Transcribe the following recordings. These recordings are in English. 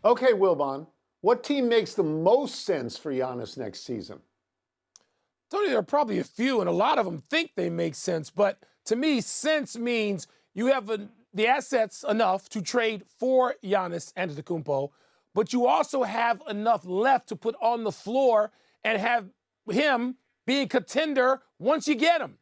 Okay, Wilbon, what team makes the most sense for Giannis next season? Tony, there are probably a few, and a lot of them think they make sense. But to me, sense means you have the assets enough to trade for Giannis Antetokounmpo, but you also have enough left to put on the floor and have him be a contender once you get him.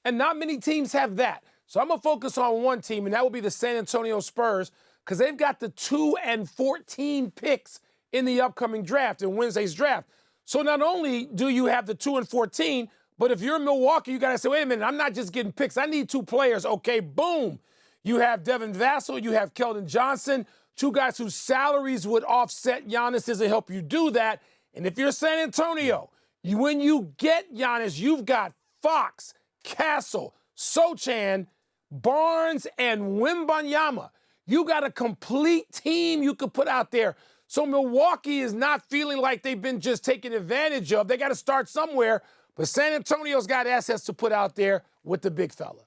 And not many teams have that. So I'm going to focus on one team, and that will be the San Antonio Spurs, because they've got the 2 and 14 picks in the upcoming draft, in Wednesday's draft. So not only do you have the 2 and 14, but if you're in Milwaukee, you got to say, wait a minute, I'm not just getting picks. I need 2 players. Okay, boom. You have Devin Vassell. You have Keldon Johnson, 2 guys whose salaries would offset Giannis's to help you do that. And if you're San Antonio, when you get Giannis, you've got Fox, Castle, Sochan, Barnes, and Wembanyama. You got a complete team you could put out there. So Milwaukee is not feeling like they've been just taken advantage of. They got to start somewhere. But San Antonio's got assets to put out there with the big fella.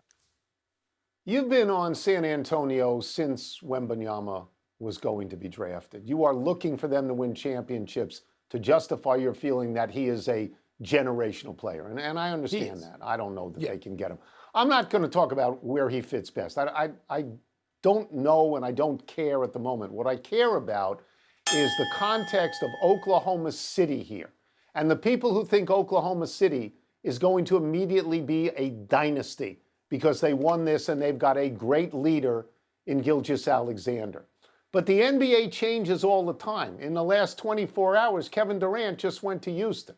You've been on San Antonio since Wembanyama was going to be drafted. You are looking for them to win championships to justify your feeling that he is a generational player. And I understand that. I don't know that they can get him. I'm not going to talk about where he fits best. I don't know and I don't care at the moment. What I care about is the context of Oklahoma City here. And the people who think Oklahoma City is going to immediately be a dynasty because they won this and they've got a great leader in Gilgeous-Alexander. But the NBA changes all the time. In the last 24 hours, Kevin Durant just went to Houston.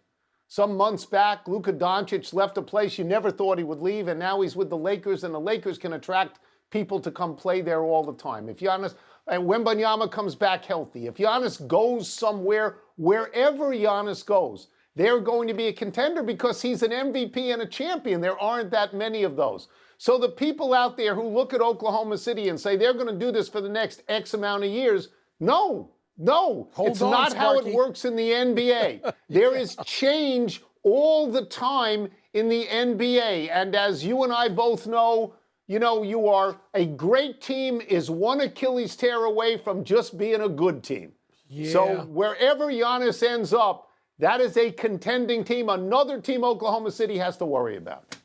Some months back, Luka Doncic left a place you never thought he would leave, and now he's with the Lakers, and the Lakers can attract people to come play there all the time. If Giannis and Wembanyama comes back healthy, if Giannis goes somewhere, wherever Giannis goes, they're going to be a contender because he's an MVP and a champion. There aren't that many of those. So the people out there who look at Oklahoma City and say they're going to do this for the next X amount of years, no, it's not how it works in the NBA. There is change all the time in the NBA. And as you and I both know, you are a great team is one Achilles tear away from just being a good team. Yeah. So wherever Giannis ends up, that is a contending team, another team Oklahoma City has to worry about.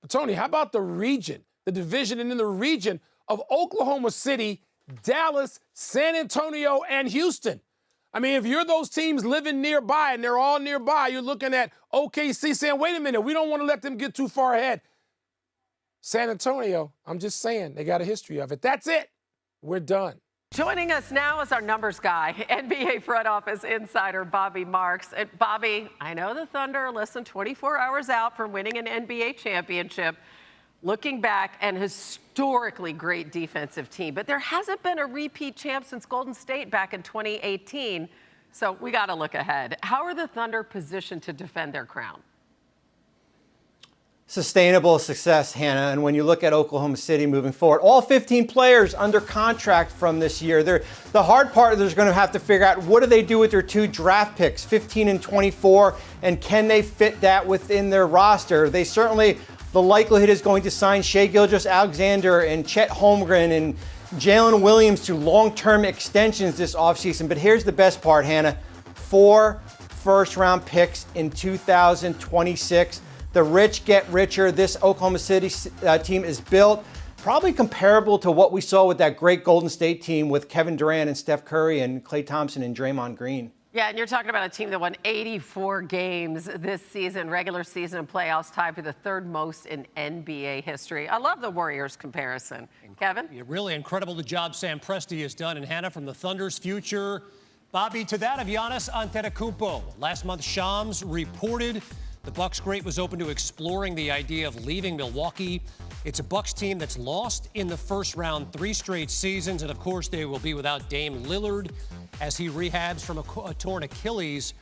But Tony, how about the region, the division, and in the region of Oklahoma City, Dallas, San Antonio, and Houston? I mean, if you're those teams living nearby and they're all nearby, you're looking at OKC saying, wait a minute, we don't want to let them get too far ahead. San Antonio, I'm just saying, they got a history of it. That's it. We're done. Joining us now is our numbers guy, NBA front office insider Bobby Marks. Bobby, I know the Thunder are less than 24 hours out from winning an NBA championship. Looking back, an historically great defensive team, but there hasn't been a repeat champ since Golden State back in 2018. So we got to look ahead. How are the Thunder positioned to defend their crown? Sustainable success, Hannah. And when you look at Oklahoma City moving forward, all 15 players under contract from this year. The hard part is going to have to figure out what do they do with their 2 draft picks, 15 and 24, and can they fit that within their roster? They certainly, the likelihood is going to sign Shai Gilgeous-Alexander and Chet Holmgren and Jalen Williams to long-term extensions this offseason. But here's the best part, Hannah. 4 first-round picks in 2026. The rich get richer. This Oklahoma City team is built probably comparable to what we saw with that great Golden State team with Kevin Durant and Steph Curry and Klay Thompson and Draymond Green. Yeah, and you're talking about a team that won 84 games this season, regular season and playoffs, tied for the 3rd most in NBA history. I love the Warriors comparison. Kevin? Yeah, really incredible the job Sam Presti has done. And Hannah, from the Thunder's future, Bobby, to that of Giannis Antetokounmpo. Last month, Shams reported the Bucks great was open to exploring the idea of leaving Milwaukee. It's a Bucks team that's lost in the first round 3 straight seasons, and of course they will be without Dame Lillard as he rehabs from a torn Achilles.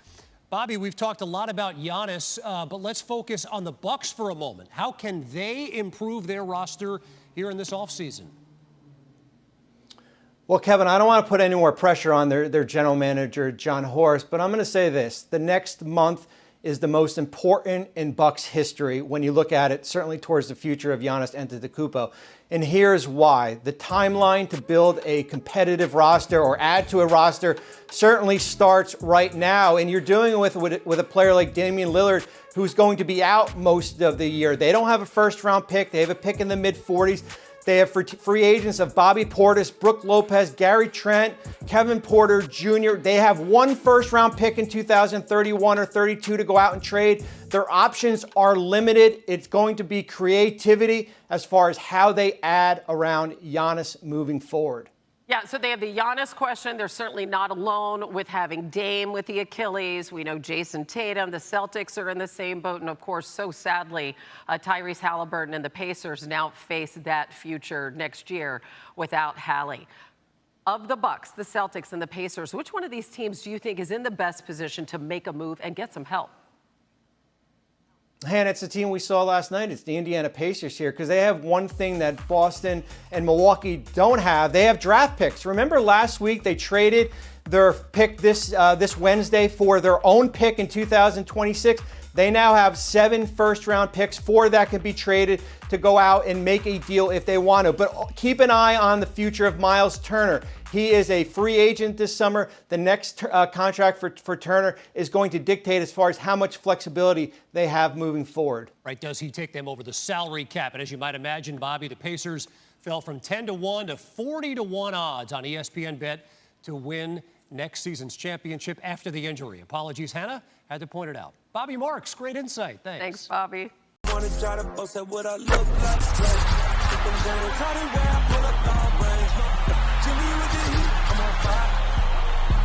Bobby, we've talked a lot about Giannis, but let's focus on the Bucks for a moment. How can they improve their roster here in this offseason? Well, Kevin, I don't want to put any more pressure on their general manager, John Horst, but I'm going to say this. The next month is the most important in Bucks history when you look at it, certainly towards the future of Giannis Antetokounmpo. And here's why. The timeline to build a competitive roster or add to a roster certainly starts right now. And you're doing it with a player like Damian Lillard, who's going to be out most of the year. They don't have a first-round pick. They have a pick in the mid-40s. They have free agents of Bobby Portis, Brook Lopez, Gary Trent, Kevin Porter Jr. They have one first-round pick in 2031 or 32 to go out and trade. Their options are limited. It's going to be creativity as far as how they add around Giannis moving forward. Yeah, so they have the Giannis question. They're certainly not alone with having Dame with the Achilles. We know Jason Tatum. The Celtics are in the same boat. And, of course, so sadly, Tyrese Halliburton and the Pacers now face that future next year without Hallie. Of the Bucks, the Celtics, and the Pacers, which one of these teams do you think is in the best position to make a move and get some help? And it's the team we saw last night. It's the Indiana Pacers here because they have one thing that Boston and Milwaukee don't have. They have draft picks. Remember last week they traded their pick this Wednesday for their own pick in 2026. They now have 7 first-round picks. 4 that can be traded to go out and make a deal if they want to. But keep an eye on the future of Miles Turner. He is a free agent this summer. The next contract for Turner is going to dictate as far as how much flexibility they have moving forward. Right, does he take them over the salary cap? And as you might imagine, Bobby, the Pacers fell from 10-1 to 40-1 odds on ESPN Bet to win next season's championship after the injury. Apologies, Hannah. Had to point it out. Bobby Marks, great insight. Thanks. Thanks, Bobby. Wanna try to boast at what I look like. Keep them down, try to wear, I pull up long range. Jimmy with the heat, I'm on fire.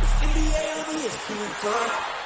It's NBA over here, feeling fun.